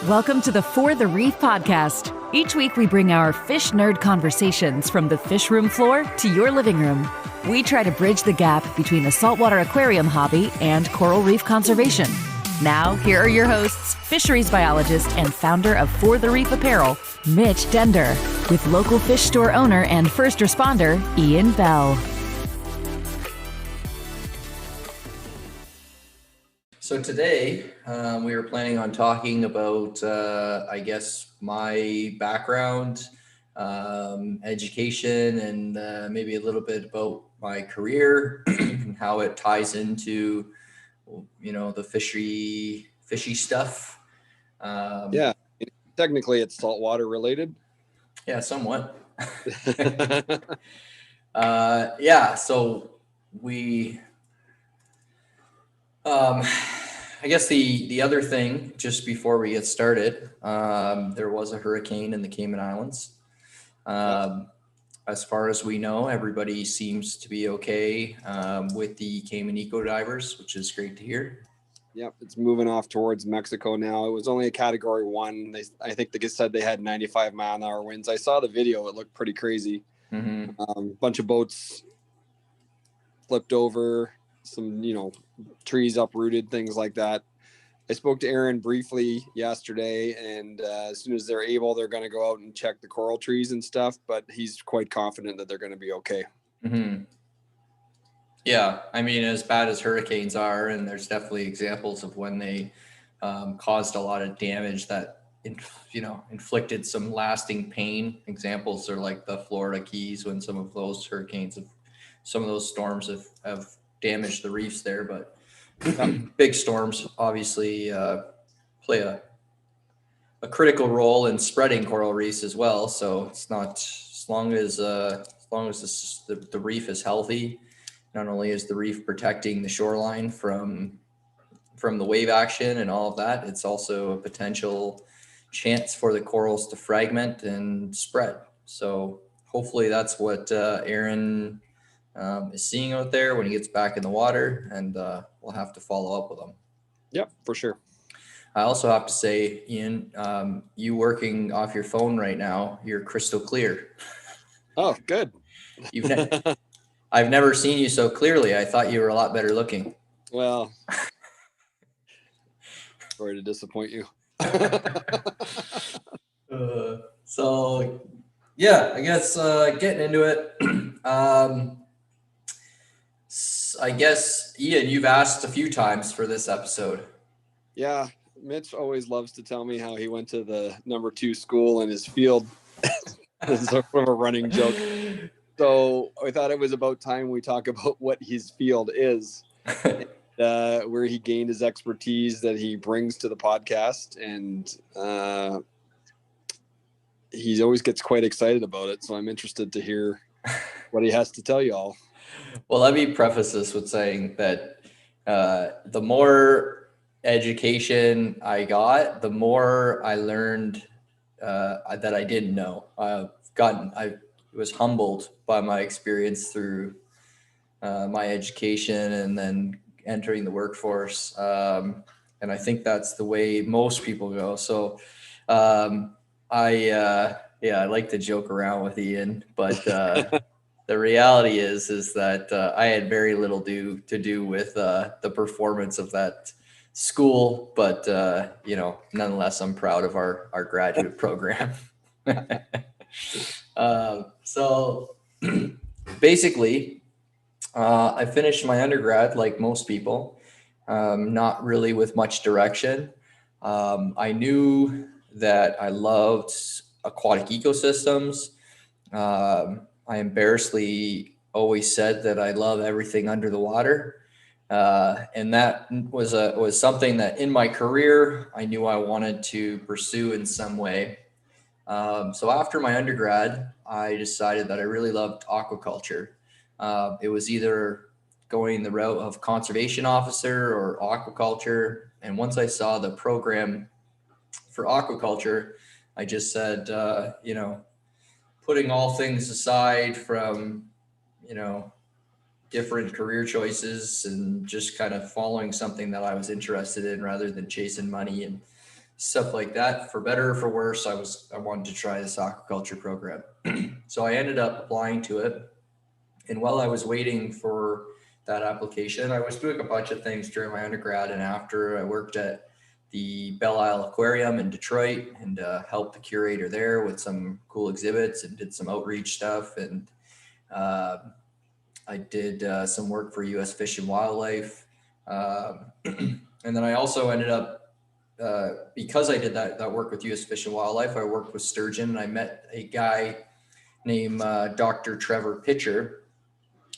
Welcome to the For the Reef podcast. Each week we bring our fish nerd conversations from the fish room floor to your living room. We try to bridge the gap between the saltwater aquarium hobby and coral reef conservation. Now, here are your hosts, fisheries biologist and founder of For the Reef Apparel, Mitch Dender, with local fish store owner and first responder, Ian Bell. So today, we were planning on talking about, my background, education, and maybe a little bit about my career and how it ties into, the fishy stuff. Yeah, technically it's saltwater related. Yeah, somewhat. So we... I guess the other thing, just before we get started, there was a hurricane in the Cayman Islands. As far as we know, everybody seems to be okay with the Cayman eco divers, which is great to hear. Yep, it's moving off towards Mexico now. It was only a Category 1. I think they said they had 95 mile an hour winds. I saw the video. It looked pretty crazy. Mm-hmm. Bunch of boats flipped over, some, trees uprooted, things like that. I spoke to Aaron briefly yesterday, and as soon as they're able, they're going to go out and check the coral trees and stuff, but he's quite confident that they're going to be okay. Mm-hmm. Yeah, I mean, as bad as hurricanes are, and there's definitely examples of when they caused a lot of damage that, inflicted some lasting pain. Examples are like the Florida Keys, when some of those storms have damaged the reefs there, but big storms obviously play a critical role in spreading coral reefs as well. So it's not, as long as the reef is healthy, not only is the reef protecting the shoreline from the wave action and all of that, it's also a potential chance for the corals to fragment and spread. So hopefully that's what Aaron is seeing out there when he gets back in the water, and we'll have to follow up with him. Yep, for sure. I also have to say, Ian, you working off your phone right now, you're crystal clear. Oh, good. I've never seen you so clearly. I thought you were a lot better looking. Well, sorry to disappoint you. So yeah, I guess getting into it. I guess, Ian, you've asked a few times for this episode. Yeah, Mitch always loves to tell me how he went to the number 2 school in his field. This is sort of a running joke. So I thought it was about time we talk about what his field is, where he gained his expertise that he brings to the podcast. And he always gets quite excited about it. So I'm interested to hear what he has to tell you all. Well, let me preface this with saying that the more education I got, the more I learned that I didn't know. I was humbled by my experience through my education and then entering the workforce. And I think that's the way most people go. So I like to joke around with Ian, but the reality is that I had very little to do with the performance of that school, but nonetheless, I'm proud of our graduate program. So basically, I finished my undergrad like most people, not really with much direction. I knew that I loved aquatic ecosystems. I embarrassingly always said that I love everything under the water. And that was something that in my career, I knew I wanted to pursue in some way. So after my undergrad, I decided that I really loved aquaculture. It was either going the route of conservation officer or aquaculture. And once I saw the program for aquaculture, I just said, putting all things aside from, different career choices and just kind of following something that I was interested in rather than chasing money and stuff like that. For better or for worse, I wanted to try this aquaculture program. So I ended up applying to it. And while I was waiting for that application, I was doing a bunch of things during my undergrad and after. I worked at the Belle Isle Aquarium in Detroit and helped the curator there with some cool exhibits and did some outreach stuff. And I did some work for U.S. Fish and Wildlife. And then I also ended up, because I did that work with U.S. Fish and Wildlife, I worked with sturgeon, and I met a guy named Dr. Trevor Pitcher,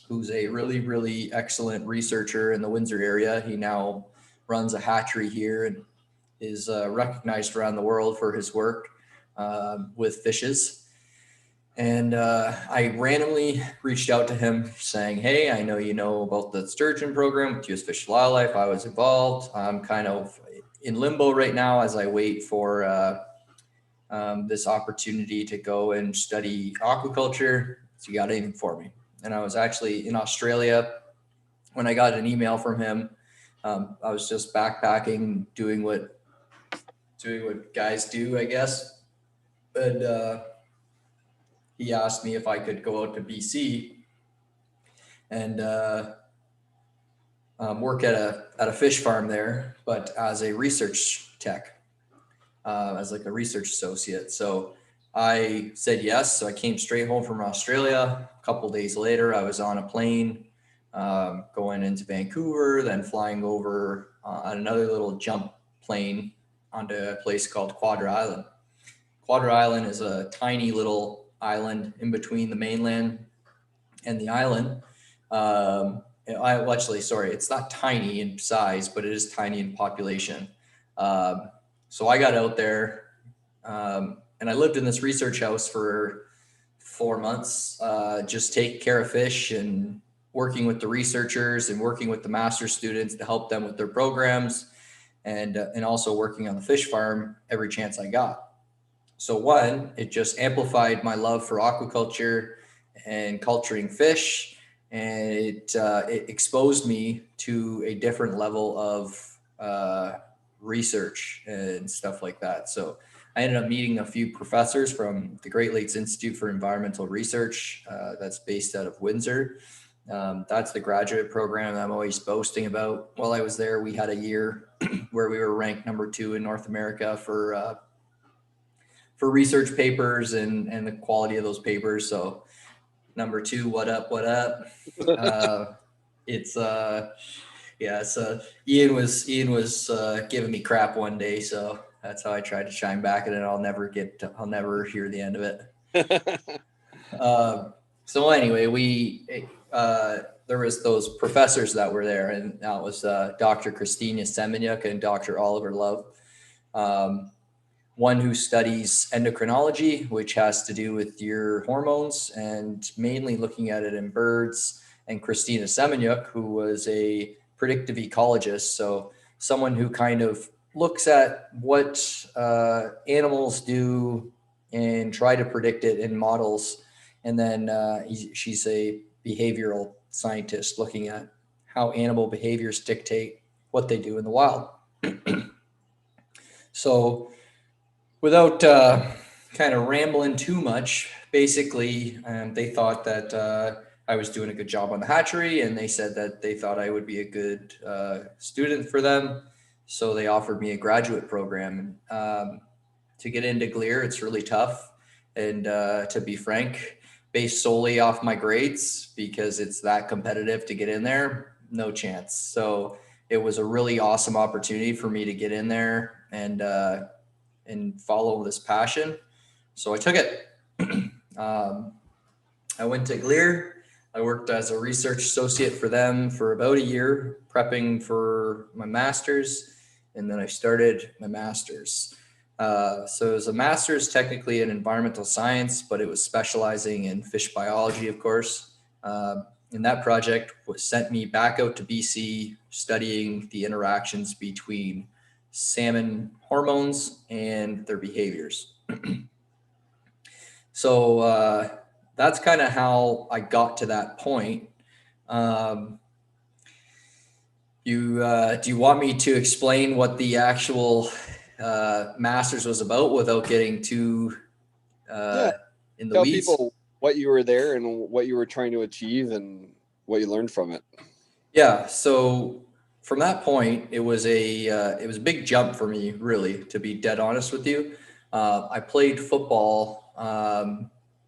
who's a really, really excellent researcher in the Windsor area. He now runs a hatchery here and is recognized around the world for his work with fishes. And I randomly reached out to him saying, hey, I know you know about the sturgeon program with U.S. Fish and Wildlife. I was involved. I'm kind of in limbo right now as I wait for this opportunity to go and study aquaculture. So you got anything for me? And I was actually in Australia when I got an email from him. I was just backpacking, doing what guys do, I guess. And he asked me if I could go out to BC and work at a fish farm there, but as a research tech, as like a research associate. So I said yes. So I came straight home from Australia. A couple of days later, I was on a plane going into Vancouver, then flying over on another little jump plane onto a place called Quadra Island. Quadra Island is a tiny little island in between the mainland and the island. It's not tiny in size, but it is tiny in population. So I got out there and I lived in this research house for 4 months, just taking care of fish and working with the researchers and working with the master students to help them with their programs, and also working on the fish farm every chance I got. So one, it just amplified my love for aquaculture and culturing fish, and it exposed me to a different level of research and stuff like that. So I ended up meeting a few professors from the Great Lakes Institute for Environmental Research that's based out of Windsor. That's the graduate program I'm always boasting about. While I was there, we had a year where we were ranked number 2 in North America for research papers and the quality of those papers. So number 2, what up? Ian was giving me crap one day. So that's how I tried to chime back, and I'll never hear the end of it. So anyway, there was those professors that were there, and that was Dr. Christina Semeniuk and Dr. Oliver Love. One who studies endocrinology, which has to do with your hormones and mainly looking at it in birds, and Christina Semeniuk, who was a predictive ecologist. So someone who kind of looks at what animals do and try to predict it in models. And then she's a behavioral scientist looking at how animal behaviors dictate what they do in the wild. So without kind of rambling too much, basically, they thought that I was doing a good job on the hatchery, and they said that they thought I would be a good student for them. So they offered me a graduate program. To get into GLEAR, it's really tough. And to be frank, based solely off my grades, because it's that competitive to get in there, no chance. So it was a really awesome opportunity for me to get in there and follow this passion. So I took it. I went to GLEAR. I worked as a research associate for them for about a year, prepping for my master's, and then I started my master's. So it was a master's technically in environmental science, but it was specializing in fish biology, of course. And that project sent me back out to BC, studying the interactions between salmon hormones and their behaviors. So that's kind of how I got to that point. Do you want me to explain what the actual master's was about without getting too in the Tell weeds. people what you were there and what you were trying to achieve and what you learned from it. Yeah. So from that point, it was a big jump for me, really, to be dead honest with you. I played football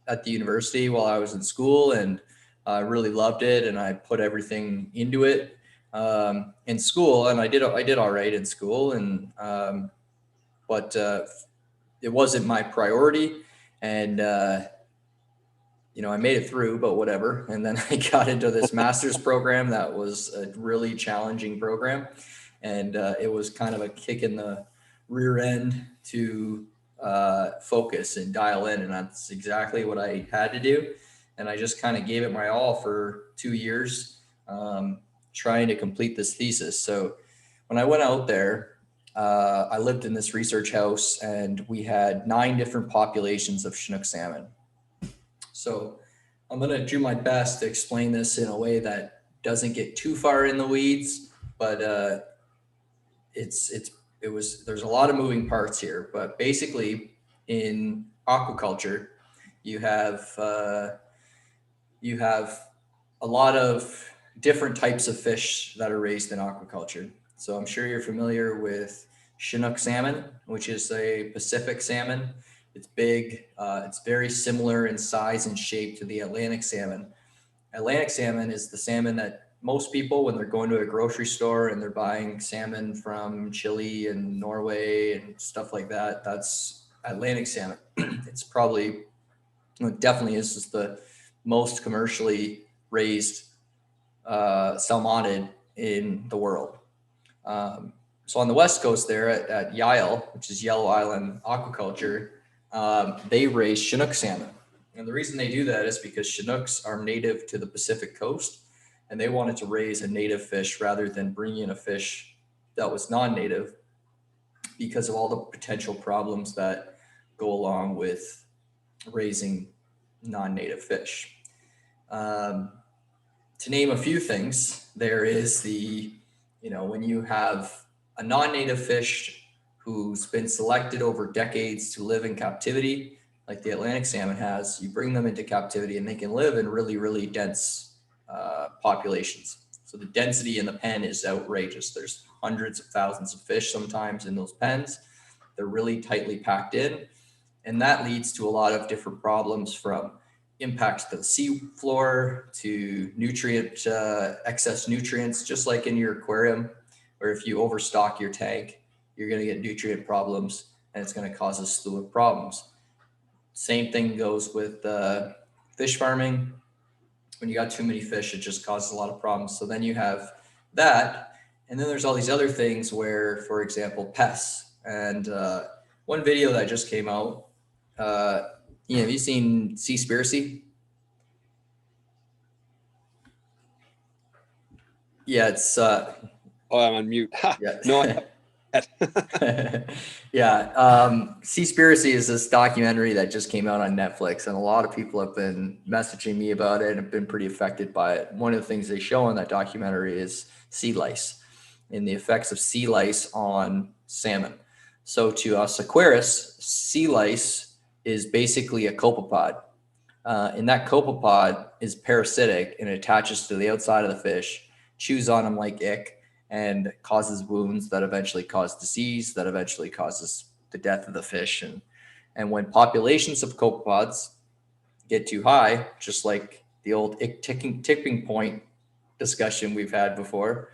at the university while I was in school, and I really loved it, and I put everything into it in school, and I did all right in school, and but it wasn't my priority, and I made it through, but whatever. And then I got into this master's program that was a really challenging program. And it was kind of a kick in the rear end to focus and dial in. And that's exactly what I had to do. And I just kind of gave it my all for 2 years, trying to complete this thesis. So when I went out there, I lived in this research house, and we had 9 different populations of Chinook salmon. So I'm going to do my best to explain this in a way that doesn't get too far in the weeds, but there's a lot of moving parts here. But basically, in aquaculture, you have a lot of different types of fish that are raised in aquaculture. So I'm sure you're familiar with Chinook salmon, which is a Pacific salmon. It's big. It's very similar in size and shape to the Atlantic salmon. Atlantic salmon is the salmon that most people, when they're going to a grocery store and they're buying salmon from Chile and Norway and stuff like that, that's Atlantic salmon. It's probably, it definitely is just the most commercially raised salmonid in the world. So on the West Coast there at Yale, which is Yellow Island Aquaculture, they raise Chinook salmon. And the reason they do that is because Chinooks are native to the Pacific coast, and they wanted to raise a native fish rather than bring in a fish that was non-native, because of all the potential problems that go along with raising non-native fish. To name a few things, there is when you have a non-native fish who's been selected over decades to live in captivity, like the Atlantic salmon has, you bring them into captivity and they can live in really, really dense populations. So the density in the pen is outrageous. There's hundreds of thousands of fish sometimes in those pens. They're really tightly packed in. And that leads to a lot of different problems, from impacts to the sea floor to excess nutrients, just like in your aquarium, where if you overstock your tank, you're going to get nutrient problems, and it's going to cause a slew of problems. Same thing goes with fish farming. When you got too many fish, it just causes a lot of problems. So then you have that. And then there's all these other things where, for example, pests. And one video that just came out, have you seen Seaspiracy? Yeah, it's I'm on mute. yeah. No, Seaspiracy is this documentary that just came out on Netflix, and a lot of people have been messaging me about it and have been pretty affected by it. One of the things they show in that documentary is sea lice and the effects of sea lice on salmon. So to us aquarists, sea lice is basically a copepod. And that copepod is parasitic and it attaches to the outside of the fish, chews on them like ick, and causes wounds that eventually cause disease, that eventually causes the death of the fish. And when populations of copepods get too high, just like the old tipping point discussion we've had before,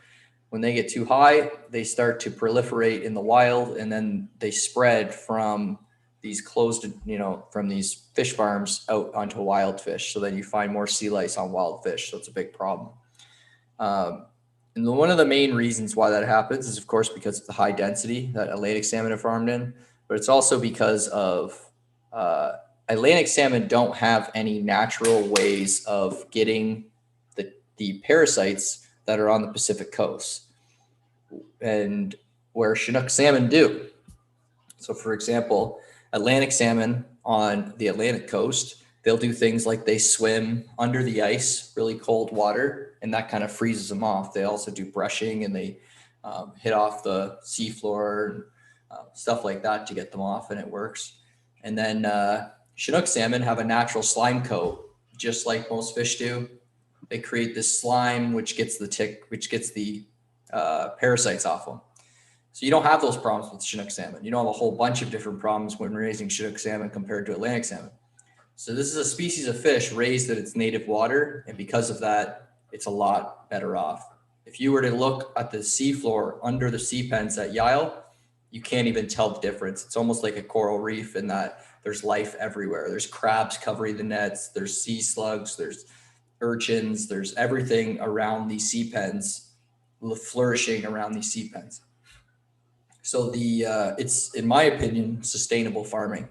when they get too high, they start to proliferate in the wild, and then they spread from these from these fish farms out onto wild fish. So then you find more sea lice on wild fish. So it's a big problem. And one of the main reasons why that happens is, of course, because of the high density that Atlantic salmon are farmed in, but it's also because of Atlantic salmon don't have any natural ways of getting the parasites that are on the Pacific coast, and where Chinook salmon do. So, for example, Atlantic salmon on the Atlantic coast, they'll do things like they swim under the ice, really cold water, and that kind of freezes them off. They also do brushing, and they hit off the seafloor, stuff like that to get them off, and it works. And then Chinook salmon have a natural slime coat, just like most fish do. They create this slime which gets the parasites off them. So you don't have those problems with Chinook salmon. You don't have a whole bunch of different problems when raising Chinook salmon compared to Atlantic salmon. So this is a species of fish raised in its native water, and because of that, it's a lot better off. If you were to look at the seafloor under the sea pens at Yale, you can't even tell the difference. It's almost like a coral reef in that there's life everywhere. There's crabs covering the nets, there's sea slugs, there's urchins, there's everything around these sea pens, flourishing around these sea pens. So it's, in my opinion, sustainable farming.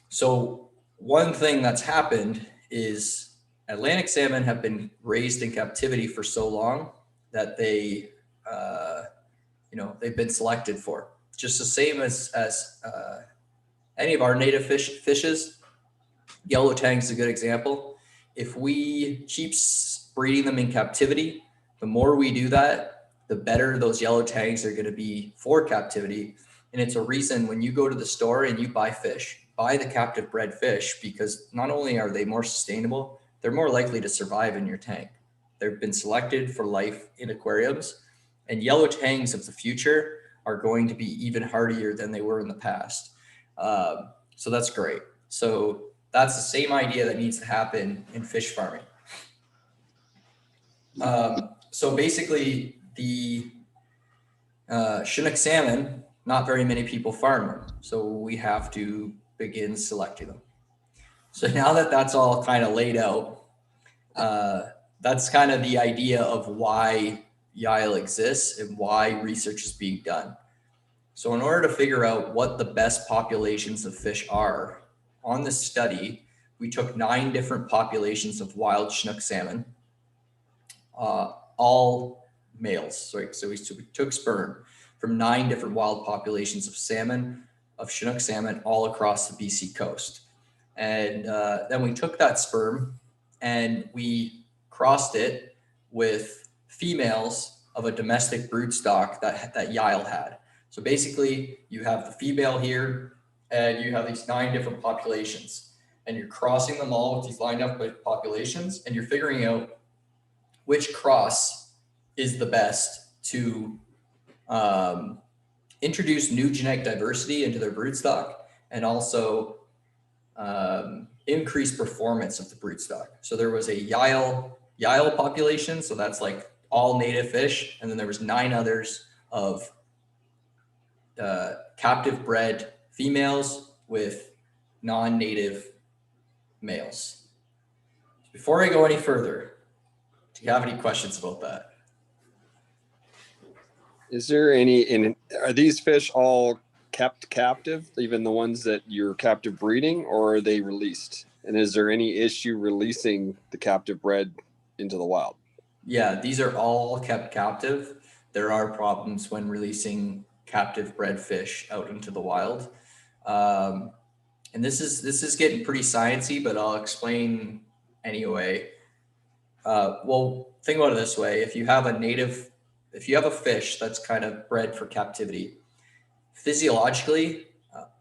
So one thing that's happened is Atlantic salmon have been raised in captivity for so long that they've been selected for. Just the same as any of our native fishes. Yellow tang's a good example. If we keep breeding them in captivity, the more we do that, the better those yellow tangs are going to be for captivity. And it's a reason when you go to the store and you buy fish, buy the captive bred fish, because not only are they more sustainable, they're more likely to survive in your tank. They've been selected for life in aquariums, and yellow tangs of the future are going to be even hardier than they were in the past. So that's great. So that's the same idea that needs to happen in fish farming. So basically the Chinook salmon, not very many people farm them. So we have to begin selecting them. So now that that's all kind of laid out, that's kind of the idea of why Yale exists and why research is being done. So in order to figure out what the best populations of fish are, on this study, we took 9 different populations of wild Chinook salmon, all males. So we took sperm from 9 different wild populations of salmon, of Chinook salmon, all across the BC coast. And then we took that sperm and we crossed it with females of a domestic broodstock that Yale had. So basically you have the female here and you have these 9 different populations, and you're crossing them all with these lined up populations, and you're figuring out which cross is the best to introduce new genetic diversity into their broodstock, and also increase performance of the broodstock. So there was a Yale population, so that's like all native fish, and then there was 9 others of captive bred females with non-native males. Before I go any further, do you have any questions about that? Is there are these fish all kept captive, even the ones that you're captive breeding, or are they released? And is there any issue releasing the captive bred into the wild? Yeah, these are all kept captive. There are problems when releasing captive bred fish out into the wild. And this is getting pretty sciencey, but I'll explain anyway. Well, think about it this way. If you have a fish that's kind of bred for captivity, physiologically,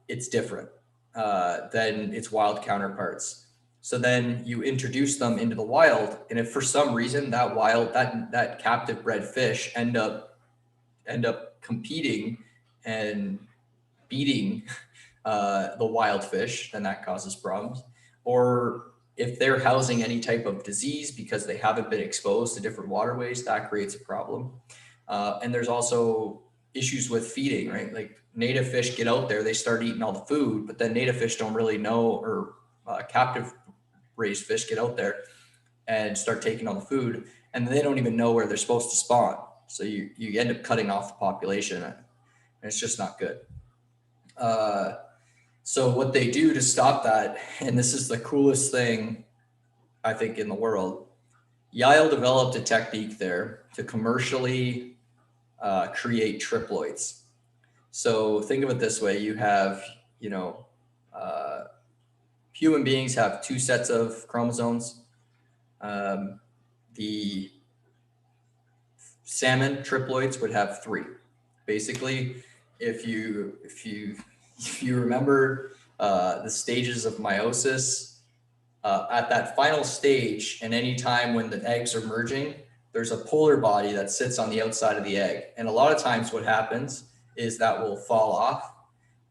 it's different than its wild counterparts. So then you introduce them into the wild, and if for some reason that captive bred fish end up competing and beating the wild fish, then that causes problems. Or if they're housing any type of disease because they haven't been exposed to different waterways, that creates a problem. And there's also issues with feeding, right? Like native fish get out there, they start eating all the food, but then native fish don't really know, or captive raised fish get out there and start taking all the food, and they don't even know where they're supposed to spawn. So you end up cutting off the population, and it's just not good. So what they do to stop that, and this is the coolest thing I think in the world, Yale developed a technique there to commercially create triploids. So think of it this way: you have, human beings have 2 sets of chromosomes. The salmon triploids would have 3, basically, if you remember the stages of meiosis, at that final stage, and any time when the eggs are merging, there's a polar body that sits on the outside of the egg. And a lot of times what happens is that will fall off.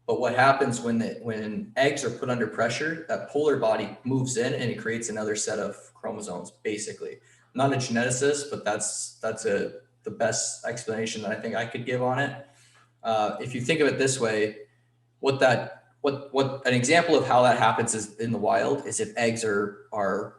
But what happens when eggs are put under pressure, that polar body moves in and it creates another set of chromosomes, basically. I'm not a geneticist, but that's the best explanation that I think I could give on it. If you think of it this way, what an example of how that happens is in the wild is if eggs are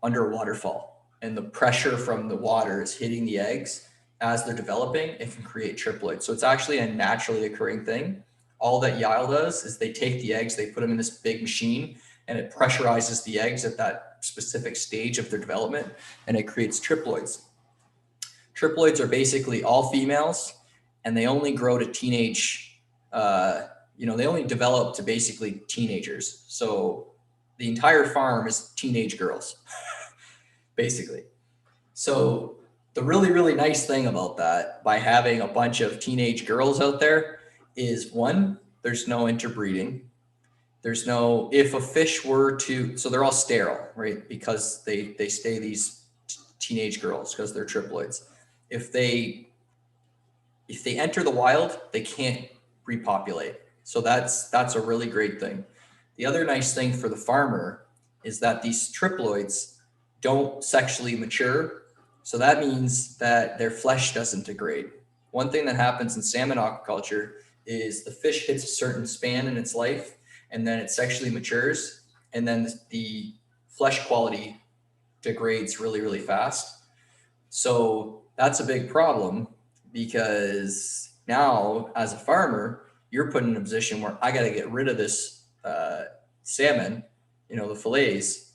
under a waterfall and the pressure from the water is hitting the eggs as they're developing, it can create triploids. So it's actually a naturally occurring thing. All that Yile does is they take the eggs, they put them in this big machine, and it pressurizes the eggs at that specific stage of their development, and it creates triploids. Triploids are basically all females, and they only grow to teenage, they only develop to basically teenagers. So the entire farm is teenage girls, basically. So the really, really nice thing about that, by having a bunch of teenage girls out there, is one, there's no interbreeding. There's no, if a fish were to, so they're all sterile, right? Because they stay these teenage girls because they're triploids. If they enter the wild, they can't repopulate. So that's a really great thing. The other nice thing for the farmer is that these triploids don't sexually mature. So that means that their flesh doesn't degrade. One thing that happens in salmon aquaculture is the fish hits a certain span in its life, and then it sexually matures, and then the flesh quality degrades really, really fast. So that's a big problem, because now as a farmer, you're put in a position where I got to get rid of this salmon, the fillets,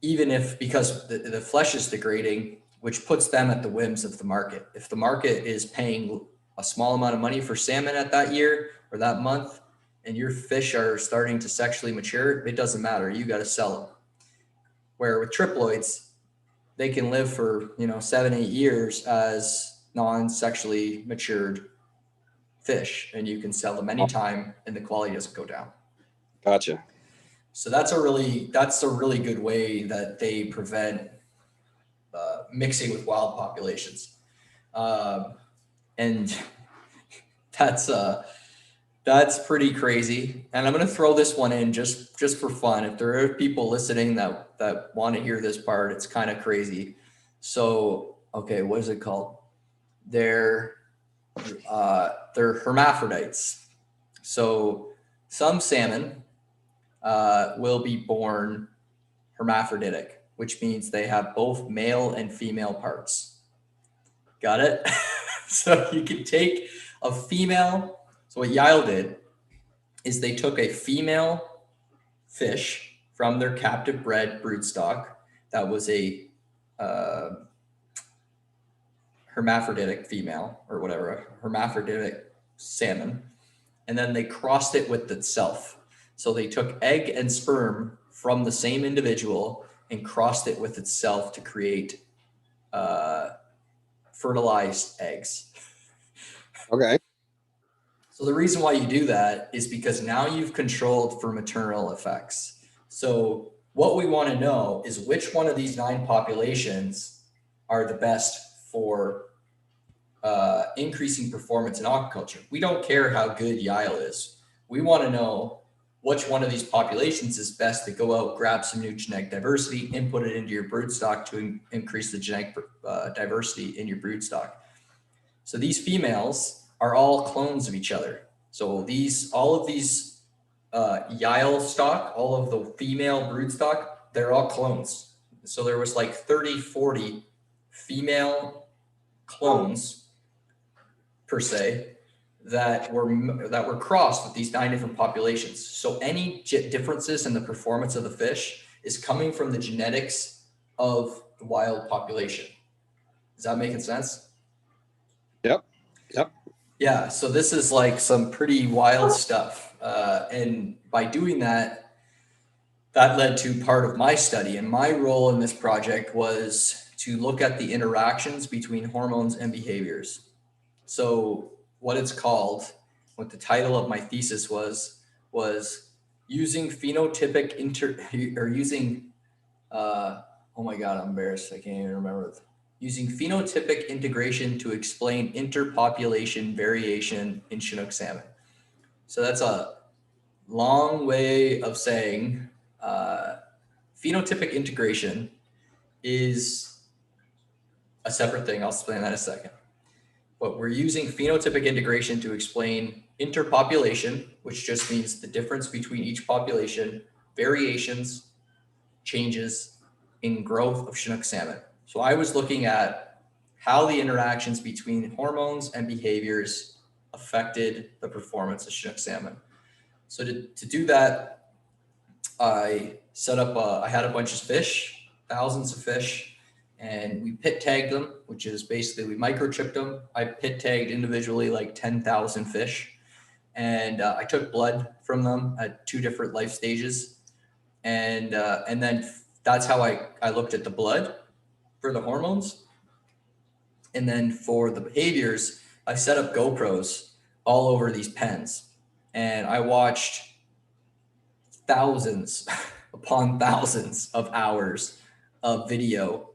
even if, because the flesh is degrading, which puts them at the whims of the market. If the market is paying a small amount of money for salmon at that year or that month, and your fish are starting to sexually mature, it doesn't matter. You got to sell them. Where with triploids, they can live for 7-8 years as non-sexually matured fish, and you can sell them anytime, and the quality doesn't go down. Gotcha. So that's a really good way that they prevent mixing with wild populations, and that's pretty crazy. And I'm going to throw this one in just for fun. If there are people listening that want to hear this part, it's kind of crazy. So, okay, what is it called? They're hermaphrodites. So some salmon will be born hermaphroditic, which means they have both male and female parts. Got it? So you can take a female. So what Yile did is they took a female fish from their captive bred broodstock that was a hermaphroditic female, or whatever, a hermaphroditic salmon, and then they crossed it with itself. So they took egg and sperm from the same individual and crossed it with itself to create fertilized eggs. Okay. So the reason why you do that is because now you've controlled for maternal effects. So what we want to know is which one of these 9 populations are the best for increasing performance in aquaculture. We don't care how good Yile is. We want to know which one of these populations is best to go out, grab some new genetic diversity, input it into your broodstock to increase the genetic diversity in your broodstock. So these females are all clones of each other. So all of these Yile stock, all of the female broodstock, they're all clones. So there was like 30, 40 female clones per se that were crossed with these 9 different populations. So any differences in the performance of the fish is coming from the genetics of the wild population. Is that making sense? Yep. Yeah. So this is like some pretty wild stuff. And by doing that led to part of my study. And my role in this project was to look at the interactions between hormones and behaviors. So what it's called, what the title of my thesis was using phenotypic oh my God, I'm embarrassed. I can't even remember. Using phenotypic integration to explain interpopulation variation in Chinook salmon. So that's a long way of saying phenotypic integration is a separate thing. I'll explain that in a second. But we're using phenotypic integration to explain interpopulation, which just means the difference between each population, variations, changes in growth of Chinook salmon. So I was looking at how the interactions between hormones and behaviors affected the performance of Chinook salmon. So to do that, I set up, I had a bunch of fish, thousands of fish, and we pit tagged them, which is basically we microchipped them. I pit tagged individually like 10,000 fish. And I took blood from them at 2 different life stages. And then that's how I looked at the blood for the hormones. And then for the behaviors, I set up GoPros all over these pens. And I watched thousands upon thousands of hours of video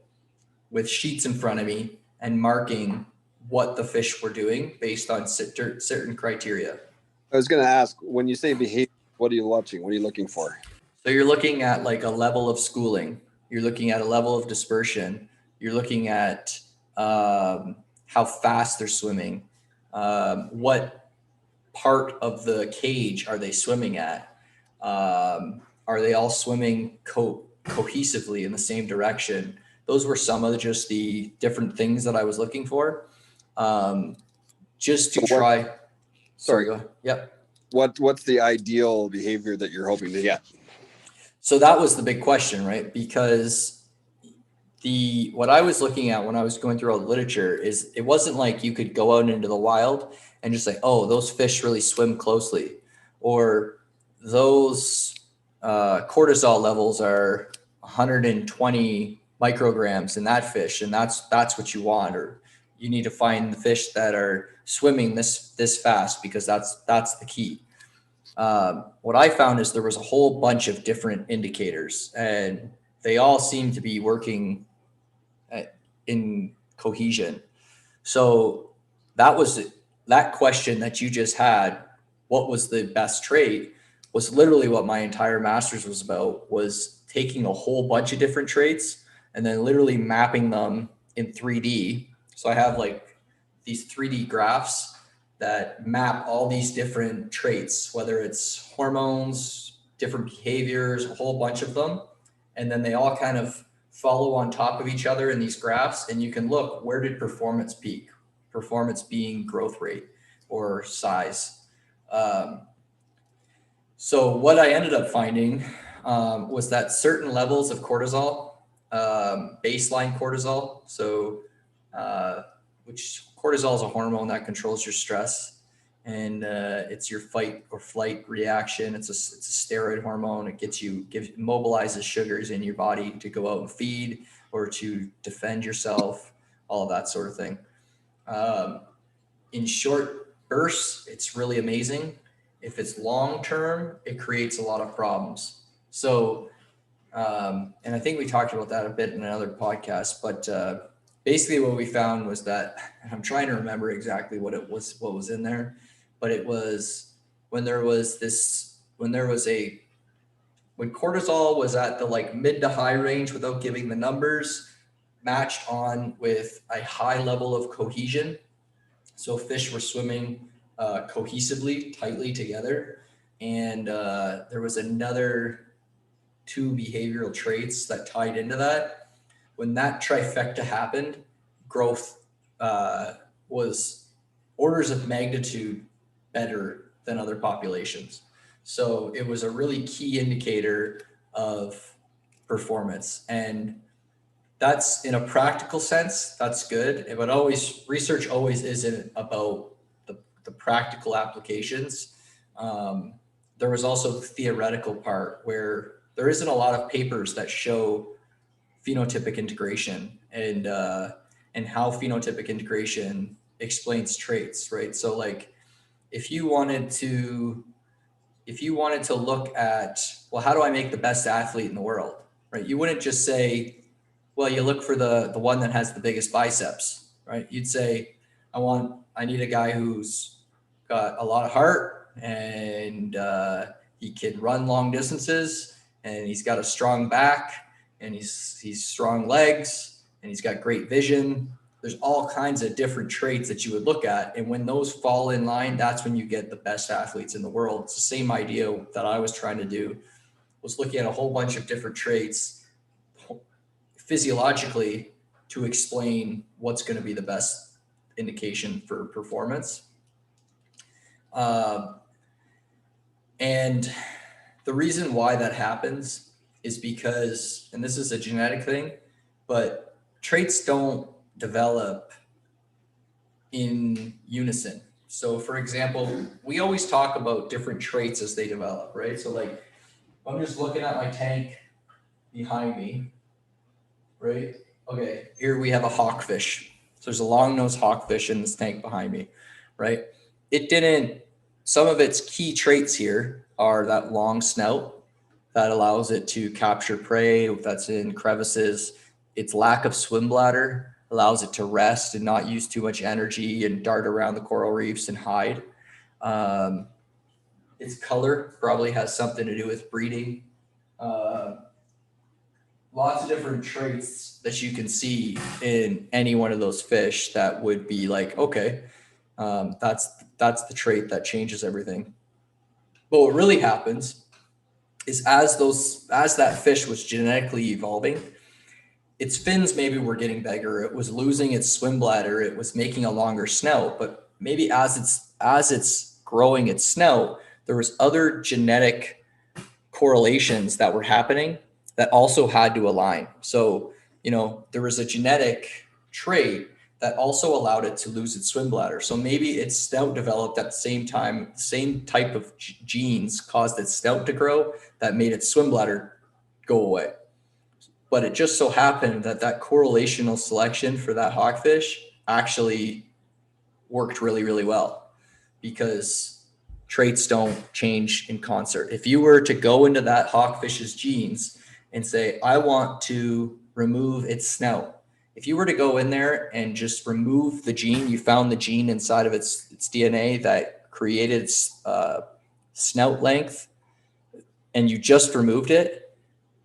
with sheets in front of me and marking what the fish were doing based on certain criteria. I was going to ask, when you say behavior, what are you watching? What are you looking for? So you're looking at like a level of schooling. You're looking at a level of dispersion. You're looking at how fast they're swimming. What part of the cage are they swimming at? Are they all swimming cohesively in the same direction? Those were some of just the different things that I was looking for. Just to try. Sorry, go ahead. Yep. What's the ideal behavior that you're hoping to get? So that was the big question, right? Because what I was looking at when I was going through all the literature is it wasn't like you could go out into the wild and just say, oh, those fish really swim closely, or those cortisol levels are 120 micrograms in that fish, and that's what you want, or you need to find the fish that are swimming this fast because that's the key. What I found is there was a whole bunch of different indicators, and they all seem to be working in cohesion. So that question that you just had, what was the best trait, was literally what my entire master's was about, was taking a whole bunch of different traits and then literally mapping them in 3D. So I have like these 3D graphs that map all these different traits, whether it's hormones, different behaviors, a whole bunch of them. And then they all kind of follow on top of each other in these graphs. And you can look, where did performance peak? Performance being growth rate or size. So what I ended up finding was that certain levels of cortisol, baseline cortisol, so which cortisol is a hormone that controls your stress, and it's your fight or flight reaction. It's a steroid hormone. It mobilizes sugars in your body to go out and feed or to defend yourself, all of that sort of thing. In short bursts, it's really amazing. If it's long term, it creates a lot of problems. So, and I think we talked about that a bit in another podcast, but basically what we found was that, and I'm trying to remember exactly what was in there, but it was when cortisol was at the like mid to high range without giving the numbers, matched on with a high level of cohesion. So fish were swimming cohesively, tightly together. And there was another 2 behavioral traits that tied into that. When that trifecta happened, growth was orders of magnitude better than other populations. So it was a really key indicator of performance. And that's, in a practical sense, that's good. But research always isn't about the practical applications. There was also the theoretical part where there isn't a lot of papers that show phenotypic integration and how phenotypic integration explains traits, right? So like if you wanted to look at, well, how do I make the best athlete in the world, right? You wouldn't just say, well, you look for the one that has the biggest biceps, right? You'd say, I need a guy who's got a lot of heart, and he can run long distances, and he's got a strong back, and he's strong legs, and he's got great vision. There's all kinds of different traits that you would look at. And when those fall in line, that's when you get the best athletes in the world. It's the same idea that I was trying to do, was looking at a whole bunch of different traits physiologically to explain what's going to be the best indication for performance. And the reason why that happens is because, and this is a genetic thing, but traits don't develop in unison. So for example, we always talk about different traits as they develop, right? So like, I'm just looking at my tank behind me, right? Okay, here we have a hawkfish. So there's a long-nosed hawkfish in this tank behind me, right? Some of its key traits here are that long snout that allows it to capture prey that's in crevices. Its lack of swim bladder allows it to rest and not use too much energy and dart around the coral reefs and hide. Its color probably has something to do with breeding. Lots of different traits that you can see in any one of those fish that would be like, okay, that's the trait that changes everything. But what really happens is as that fish was genetically evolving, its fins maybe were getting bigger, it was losing its swim bladder, it was making a longer snout, but maybe as it's growing its snout, there was other genetic correlations that were happening that also had to align. So, there was a genetic trait that also allowed it to lose its swim bladder. So maybe its snout developed at the same time, the same type of genes caused its snout to grow that made its swim bladder go away. But it just so happened that correlational selection for that hawkfish actually worked really, really well, because traits don't change in concert. If you were to go into that hawkfish's genes and say, I want to remove its snout, if you were to go in there and just remove the gene, you found the gene inside of its DNA that created its snout length, and you just removed it,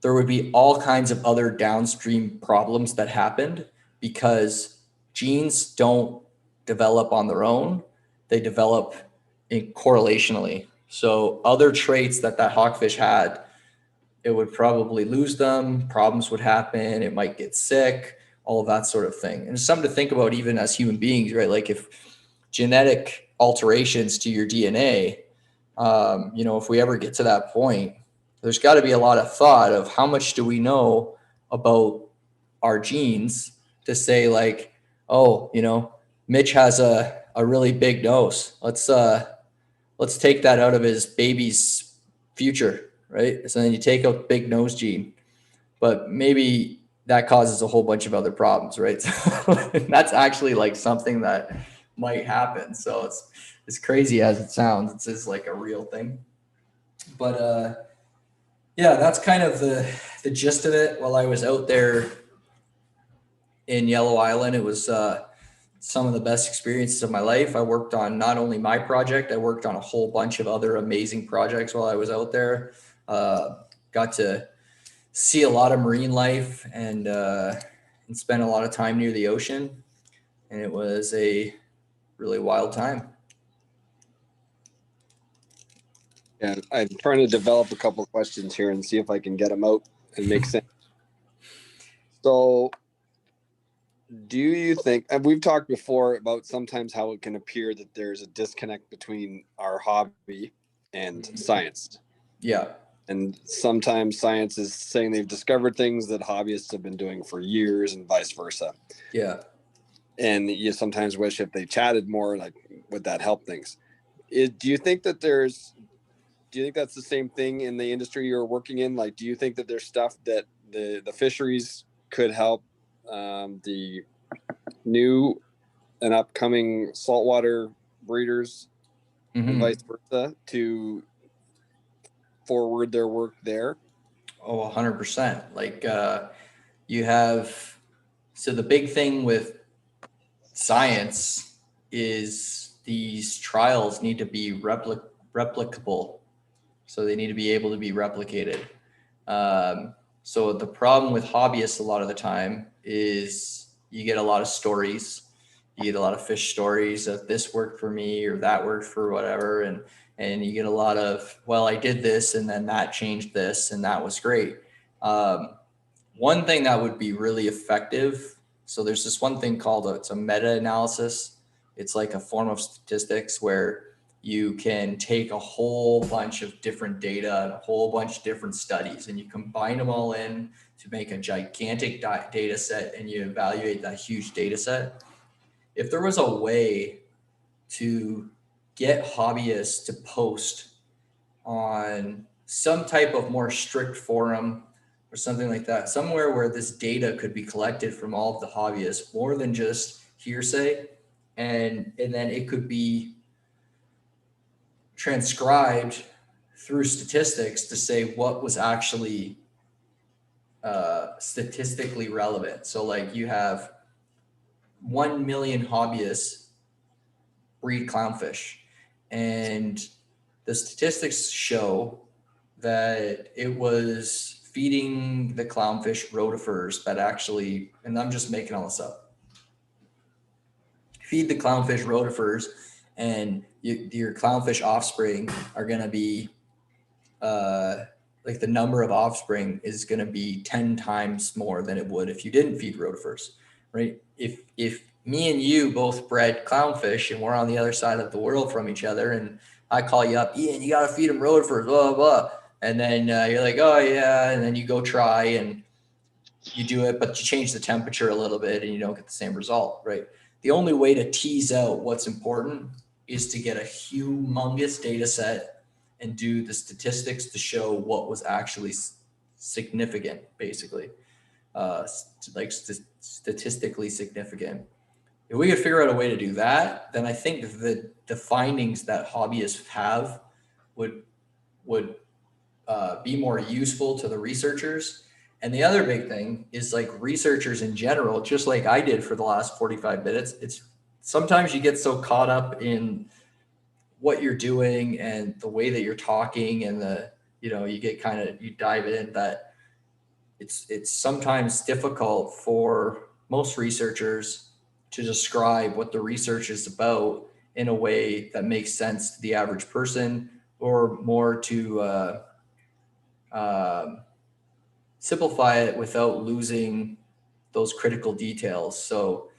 there would be all kinds of other downstream problems that happened, because genes don't develop on their own. They develop correlationally. So other traits that hawkfish had, it would probably lose them, problems would happen, it might get sick, all of that sort of thing. And it's something to think about even as human beings, right? Like if genetic alterations to your DNA, if we ever get to that point, there's got to be a lot of thought of how much do we know about our genes to say like, oh, Mitch has a really big nose. Let's take that out of his baby's future, right? So then you take out the big nose gene, but maybe that causes a whole bunch of other problems, right? So that's actually like something that might happen. So it's as crazy as it sounds, it's just like a real thing. But yeah, that's kind of the gist of it. While I was out there in Yellow Island, it was some of the best experiences of my life. I worked on not only my project, I worked on a whole bunch of other amazing projects while I was out there. Got to see a lot of marine life and spend a lot of time near the ocean. And it was a really wild time. Yeah, I'm trying to develop a couple of questions here and see if I can get them out and make sense. So do you think, and we've talked before about sometimes how it can appear that there's a disconnect between our hobby and science. Yeah. And sometimes science is saying they've discovered things that hobbyists have been doing for years and vice versa. Yeah. And you sometimes wish if they chatted more, like, would that help things? Do you think that that's the same thing in the industry you're working in? Like, do you think that there's stuff that the fisheries could help the new and upcoming saltwater breeders and vice Mm-hmm. versa to forward their work there? Oh, 100%. Like you have, so the big thing with science is these trials need to be replicable. So they need to be able to be replicated. So the problem with hobbyists a lot of the time is you get a lot of stories. You get a lot of fish stories of this worked for me or that worked for whatever. And you get a lot of, well, I did this and then that changed this and that was great. Um, One thing that would be really effective. So there's this one thing called it's a meta-analysis. It's like a form of statistics where you can take a whole bunch of different data and a whole bunch of different studies and you combine them all in to make a gigantic data set and you evaluate that huge data set. If there was a way to get hobbyists to post on some type of more strict forum or something like that, somewhere where this data could be collected from all of the hobbyists, more than just hearsay, and then it could be transcribed through statistics to say what was actually statistically relevant. So like you have 1 million hobbyists breed clownfish, and the statistics show that it was feeding the clownfish rotifers that actually, and I'm just making all this up, feed the clownfish rotifers, and your clownfish offspring are going to be like the number of offspring is going to be 10 times more than it would if you didn't feed rotifers, right? If me and you both bred clownfish and we're on the other side of the world from each other, and I call you up, Ian, you got to feed them rotifers, blah, blah, blah. And then you're like, oh yeah. And then you go try and you do it, but you change the temperature a little bit and you don't get the same result, right? The only way to tease out what's important is to get a humongous data set and do the statistics to show what was actually significant, basically, like statistically significant. If we could figure out a way to do that, then I think the findings that hobbyists have would be more useful to the researchers. And the other big thing is like researchers in general, just like I did for the last 45 minutes, it's sometimes you get so caught up in what you're doing and the way that you're talking and you get you dive in that it's sometimes difficult for most researchers to describe what the research is about in a way that makes sense to the average person, or more to simplify it without losing those critical details. So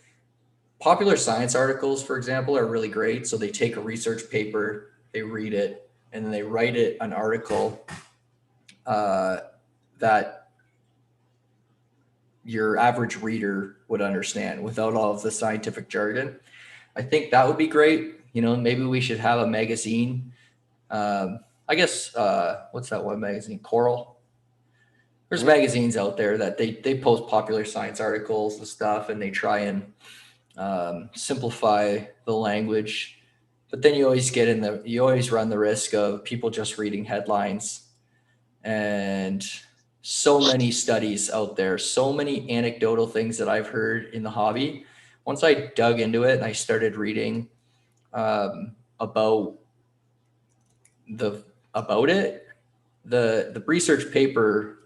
popular science articles, for example, are really great. So they take a research paper, they read it, and then they write it an article that your average reader would understand without all of the scientific jargon. I think that would be great. Maybe we should have a magazine. I guess, what's that one magazine? Coral. There's magazines out there that they post popular science articles and stuff, and they try and simplify the language. But then you always run the risk of people just reading headlines, and so many studies out there, so many anecdotal things that I've heard in the hobby. Once I dug into it and I started reading about it, the research paper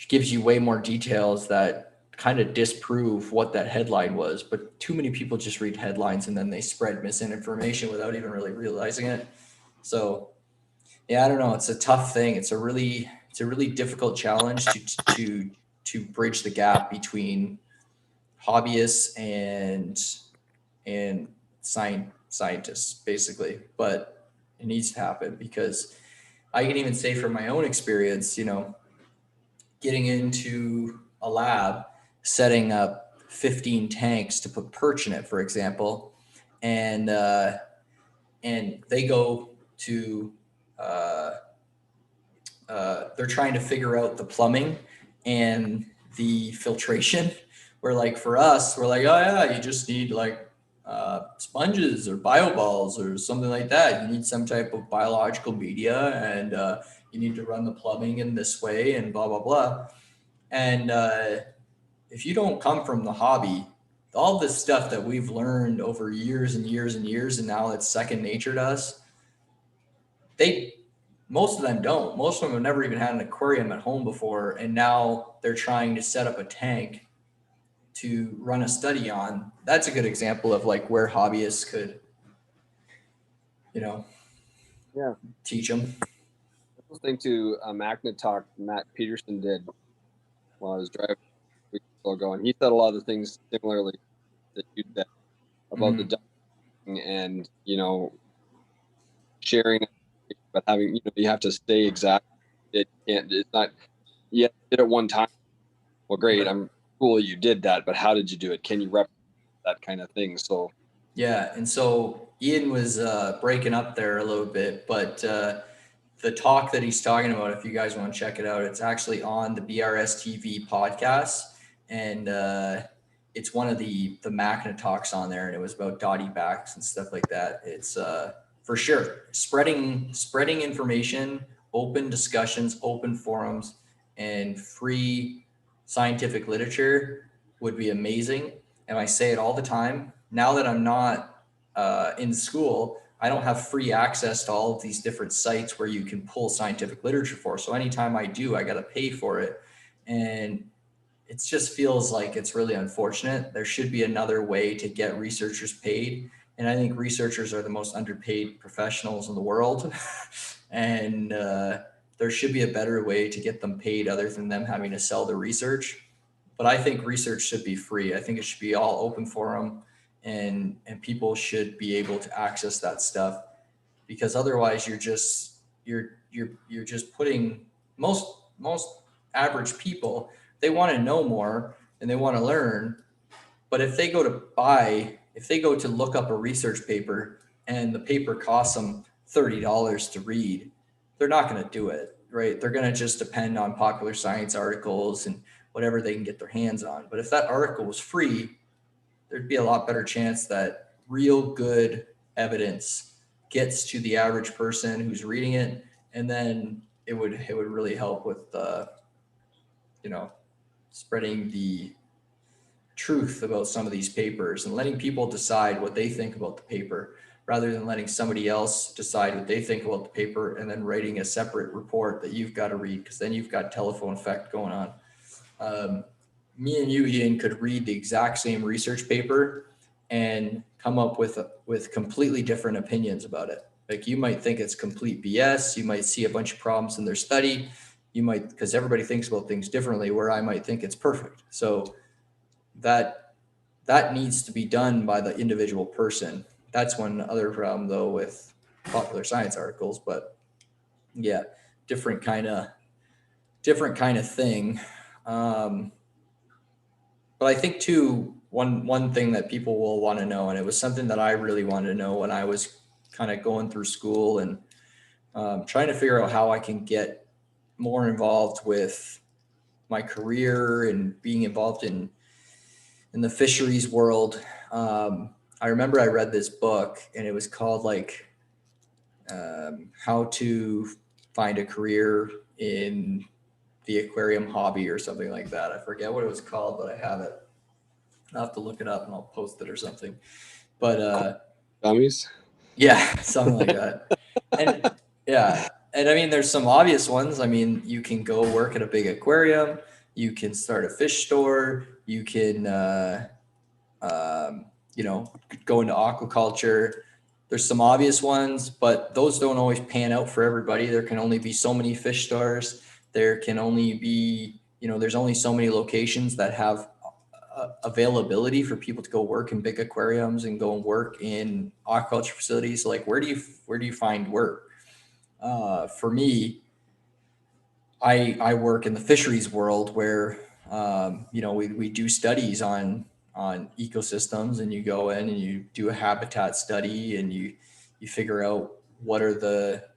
gives you way more details that kind of disprove what that headline was. But too many people just read headlines and then they spread misinformation without even really realizing it. So yeah, I don't know. It's a tough thing. It's a really difficult challenge to bridge the gap between hobbyists and scientists, basically. But it needs to happen, because I can even say from my own experience, getting into a lab, setting up 15 tanks to put perch in it, for example, and they go to they're trying to figure out the plumbing and the filtration Where like for us, we're like, oh yeah, you just need like sponges or bioballs or something like that. You need some type of biological media, and you need to run the plumbing in this way, and blah blah blah. And if you don't come from the hobby, all this stuff that we've learned over years and years and years, and now it's second nature to us, they most of them don't. Most of them have never even had an aquarium at home before, and now they're trying to set up a tank to run a study on. That's a good example of like where hobbyists could, Yeah. teach them. I was listening to a Magna talk Matt Peterson did while I was driving a week ago, and he said a lot of the things similarly that you said about the ducking and sharing, but having you have to stay exact. It can't. It's not. Yeah, did it one time. Well, great. I'm cool you did that, but how did you do it? Can you replicate that kind of thing? So Yeah, and so Ian was breaking up there a little bit, but the talk that he's talking about, if you guys want to check it out, it's actually on the BRS TV podcast, and it's one of the Magna talks on there, and it was about dotty backs and stuff like that. It's for sure spreading information, open discussions, open forums, and free scientific literature would be amazing. And I say it all the time. Now that I'm not in school, I don't have free access to all of these different sites where you can pull scientific literature for. So anytime I do, I got to pay for it. And it just feels like it's really unfortunate. There should be another way to get researchers paid. And I think researchers are the most underpaid professionals in the world. And there should be a better way to get them paid other than them having to sell the research. But I think research should be free. I think it should be all open forum, and people should be able to access that stuff, because otherwise you're just putting most average people, they want to know more and they want to learn. But if they go to look up a research paper and the paper costs them $30 to read, they're not going to do it, right? They're going to just depend on popular science articles and whatever they can get their hands on. But if that article was free, there'd be a lot better chance that real good evidence gets to the average person who's reading it. And then it would really help with, spreading the truth about some of these papers and letting people decide what they think about the paper, rather than letting somebody else decide what they think about the paper and then writing a separate report that you've got to read, because then you've got telephone effect going on. Me and you, Ian, could read the exact same research paper and come up with completely different opinions about it. Like, you might think it's complete BS. You might see a bunch of problems in their study. You might, because everybody thinks about things differently, where I might think it's perfect. So that needs to be done by the individual person. That's one other problem though with popular science articles, but yeah, different kind of thing. But I think too, one thing that people will want to know, and it was something that I really wanted to know when I was kind of going through school and trying to figure out how I can get more involved with my career and being involved in the fisheries world. I remember I read this book, and it was called like How to Find a Career in the Aquarium Hobby or something like that. I forget what it was called, but I have it. I'll have to look it up and I'll post it or something. But dummies. Yeah, something like that. And yeah, and I mean, there's some obvious ones. I mean, you can go work at a big aquarium. You can start a fish store. You can, go into aquaculture. There's some obvious ones, but those don't always pan out for everybody. There can only be so many fish stores. There can only be, there's only so many locations that have availability for people to go work in big aquariums and go and work in aquaculture facilities. Like, where do you find work? For me, I work in the fisheries world where, we do studies on ecosystems, and you go in and you do a habitat study, and you figure out what are the,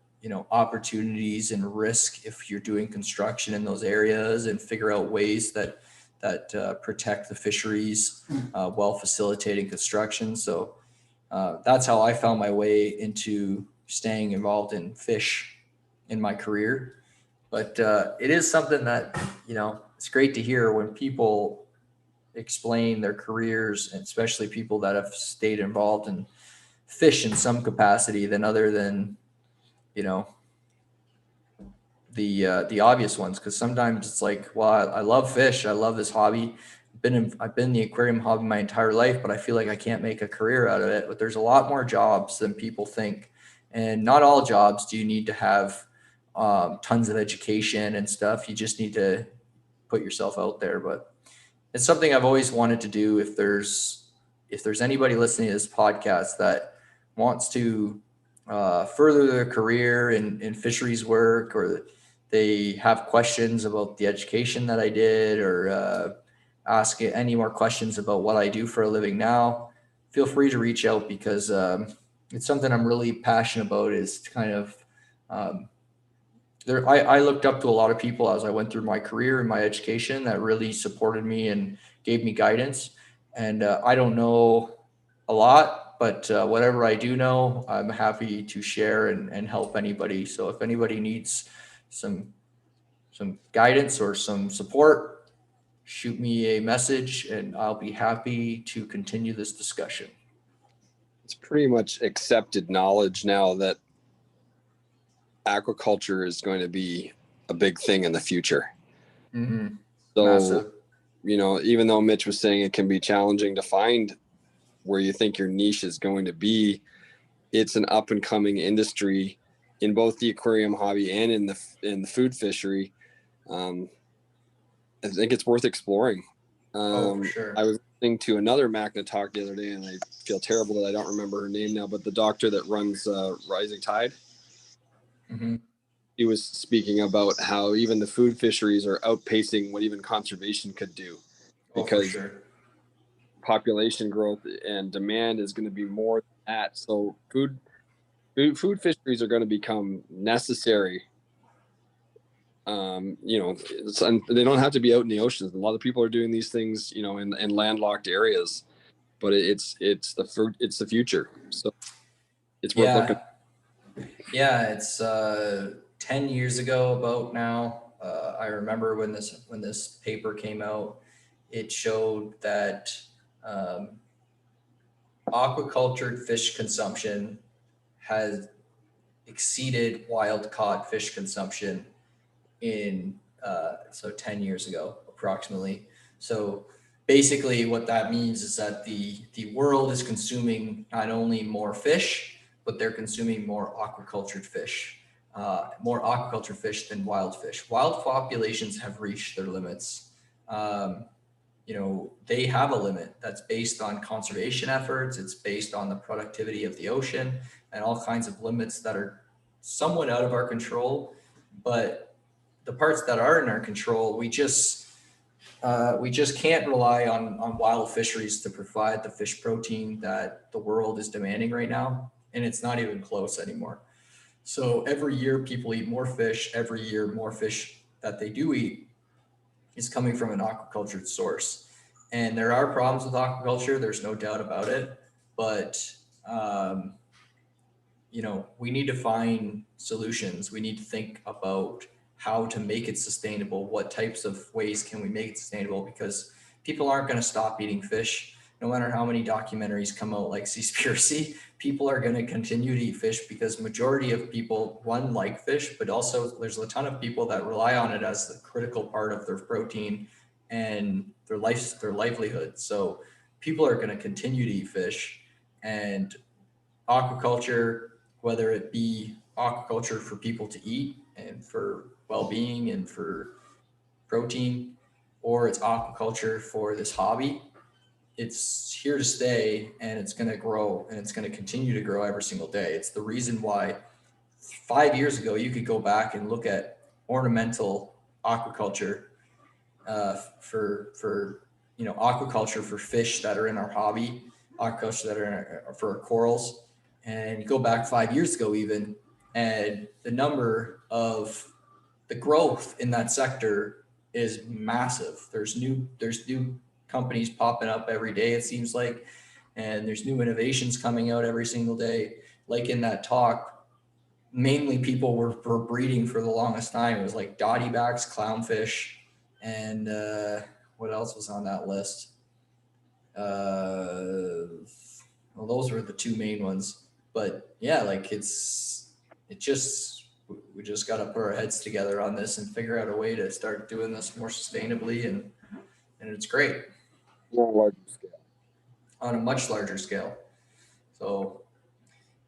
opportunities and risk if you're doing construction in those areas, and figure out ways that that protect the fisheries while facilitating construction. So that's how I found my way into staying involved in fish in my career. But it is something that, it's great to hear when people explain their careers, and especially people that have stayed involved in fish in some capacity than other than, the obvious ones. Because sometimes it's like, well, I love fish. I love this hobby. I've been in the aquarium hobby my entire life, but I feel like I can't make a career out of it. But there's a lot more jobs than people think. And not all jobs do you need to have tons of education and stuff. You just need to put yourself out there. But it's something I've always wanted to do. If there's anybody listening to this podcast that wants to further their career in fisheries work, or they have questions about the education that I did, or ask any more questions about what I do for a living now, feel free to reach out, because it's something I'm really passionate about. Is kind of I looked up to a lot of people as I went through my career and my education that really supported me and gave me guidance. And I don't know a lot, but whatever I do know, I'm happy to share and help anybody. So if anybody needs some guidance or some support, shoot me a message and I'll be happy to continue this discussion. It's pretty much accepted knowledge now that aquaculture is going to be a big thing in the future. Mm-hmm. So, Massive. Even though Mitch was saying it can be challenging to find where you think your niche is going to be, it's an up and coming industry in both the aquarium hobby and in the food fishery. I think it's worth exploring. For sure. I was listening to another Magna talk the other day, and I feel terrible that I don't remember her name now, but the doctor that runs Rising Tide. Mm-hmm. He was speaking about how even the food fisheries are outpacing what even conservation could do, because for sure. population growth and demand is going to be more than that. So food fisheries are going to become necessary. They don't have to be out in the oceans. A lot of people are doing these things, in landlocked areas, but it's the future. So it's worth looking. Yeah, it's 10 years ago about now. I remember when this paper came out, it showed that aquacultured fish consumption has exceeded wild caught fish consumption in 10 years ago approximately. So basically what that means is that the world is consuming not only more fish, but they're consuming more aquacultured fish, more aquaculture fish than wild fish. Wild populations have reached their limits. They have a limit that's based on conservation efforts. It's based on the productivity of the ocean and all kinds of limits that are somewhat out of our control. But the parts that are in our control, we just can't rely on wild fisheries to provide the fish protein that the world is demanding right now. And it's not even close anymore. So every year people eat more fish. Every year more fish that they do eat is coming from an aquacultured source. And there are problems with aquaculture. There's no doubt about it. But, we need to find solutions. We need to think about how to make it sustainable. What types of ways can we make it sustainable? Because people aren't going to stop eating fish. No matter how many documentaries come out like Seaspiracy, people are going to continue to eat fish because majority of people, one, like fish, but also there's a ton of people that rely on it as the critical part of their protein and their livelihood. So people are going to continue to eat fish, and aquaculture, whether it be aquaculture for people to eat and for well-being and for protein, or it's aquaculture for this hobby, it's here to stay, and it's going to grow, and it's going to continue to grow every single day. It's the reason why 5 years ago you could go back and look at ornamental aquaculture for aquaculture for fish that are in our hobby, aquaculture that are for our corals, and you go back 5 years ago even, and the growth in that sector is massive. There's new companies popping up every day, it seems like, and there's new innovations coming out every single day. Like in that talk, mainly people were breeding for the longest time. It was like dotty backs, clownfish, and what else was on that list? Well, those were the two main ones. But yeah, like we just got to put our heads together on this and figure out a way to start doing this more sustainably, and it's great. Larger scale. On a much larger scale. So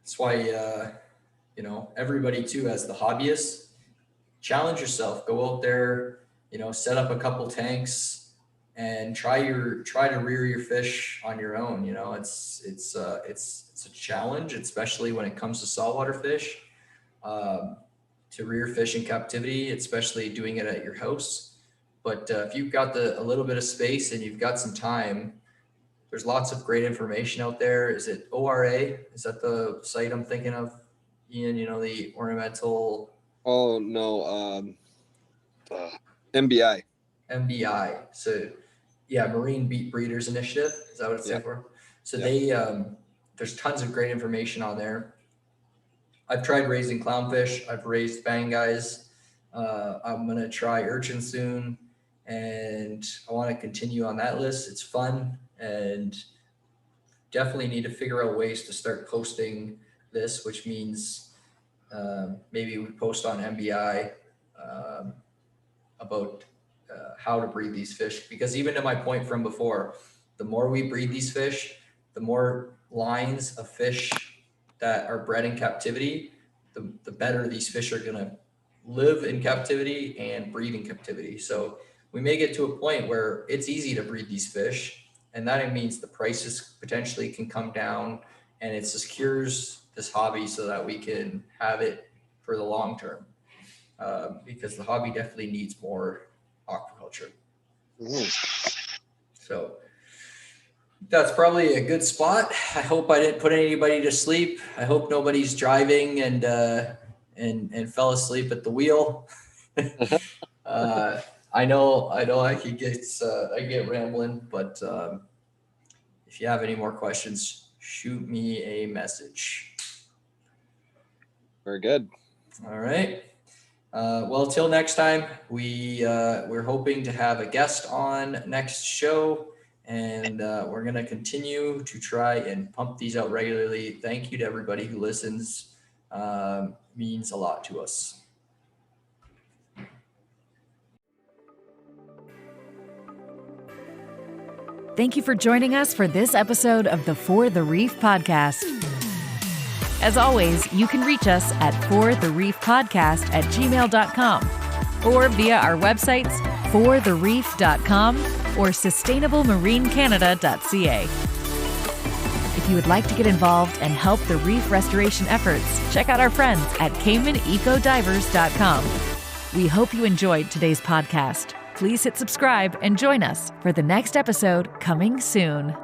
that's why everybody too, as the hobbyist, challenge yourself, go out there, set up a couple tanks and try to rear your fish on your own. It's a challenge, especially when it comes to saltwater fish, to rear fish in captivity, especially doing it at your house. But if you've got a little bit of space and you've got some time, there's lots of great information out there. Is it ORA? Is that the site I'm thinking of, Ian? The ornamental. Oh no, MBI. MBI. So yeah, Marine Beat Breeders Initiative. Is that what it's for? So they there's tons of great information on there. I've tried raising clownfish. I've raised bang guys. I'm gonna try urchin soon, and I want to continue on that list. It's fun, and definitely need to figure out ways to start posting this, which means maybe we post on MBI about how to breed these fish. Because even to my point from before, the more we breed these fish, the more lines of fish that are bred in captivity, the better these fish are going to live in captivity and breed in captivity. So we may get to a point where it's easy to breed these fish, and that means the prices potentially can come down, and it secures this hobby so that we can have it for the long term, because the hobby definitely needs more aquaculture. So that's probably a good spot. I hope I didn't put anybody to sleep. I hope nobody's driving and fell asleep at the wheel. I know I could get rambling, but if you have any more questions, shoot me a message. Very good. All right. Well, till next time, we're hoping to have a guest on next show, and we're going to continue to try and pump these out regularly. Thank you to everybody who listens. Means a lot to us. Thank you for joining us for this episode of the For the Reef podcast. As always, you can reach us at forthereefpodcast@gmail.com or via our websites forthereef.com or sustainablemarinecanada.ca. If you would like to get involved and help the reef restoration efforts, check out our friends at CaymanEcoDivers.com. We hope you enjoyed today's podcast. Please hit subscribe and join us for the next episode coming soon.